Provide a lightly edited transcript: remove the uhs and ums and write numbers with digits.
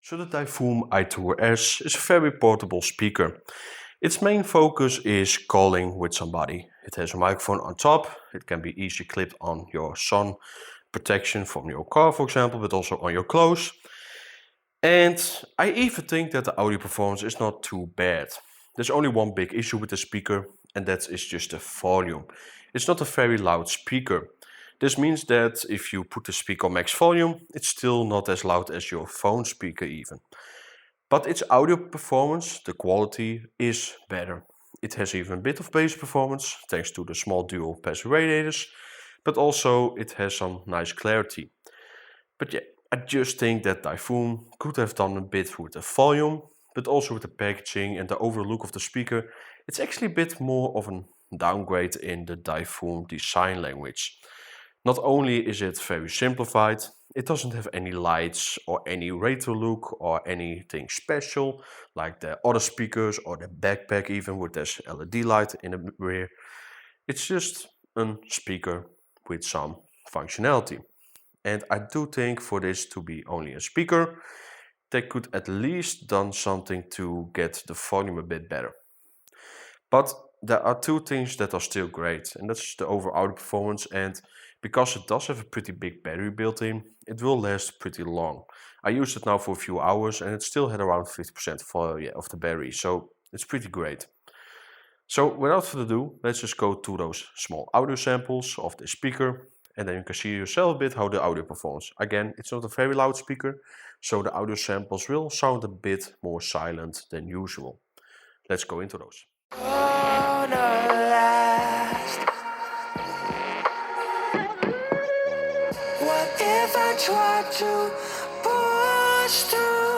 So the Divoom Itour-S is a very portable speaker. Its main focus is calling with somebody. It has a microphone on top. It can be easily clipped on your sun protection from your car, for example, but also on your clothes. And I even think that the audio performance is not too bad. There's only one big issue with the speaker, and that is just the volume. It's not a very loud speaker. This means that if you put the speaker on max volume, it's still not as loud as your phone speaker even. But its audio performance, the quality, is better. It has even a bit of bass performance, thanks to the small dual pass radiators, but also it has some nice clarity. But yeah, I just think that Divoom could have done a bit with the volume, but also with the packaging and the overall look of the speaker. It's actually a bit more of a downgrade in the Divoom design language. Not only is it very simplified, it doesn't have any lights or any retro look or anything special like the other speakers or the backpack even with this LED light in the rear. It's just a speaker with some functionality. And I do think for this to be only a speaker, they could at least done something to get the volume a bit better. But there are two things that are still great, and that's the overall audio performance, and because it does have a pretty big battery built in, it will last pretty long. I used it now for a few hours and it still had around 50% of the battery, so it's pretty great. So without further ado, let's just go to those small audio samples of the speaker, and then you can see yourself a bit how the audio performs. Again, it's not a very loud speaker, so the audio samples will sound a bit more silent than usual. Let's go into those. Gonna last. What if I try to push through?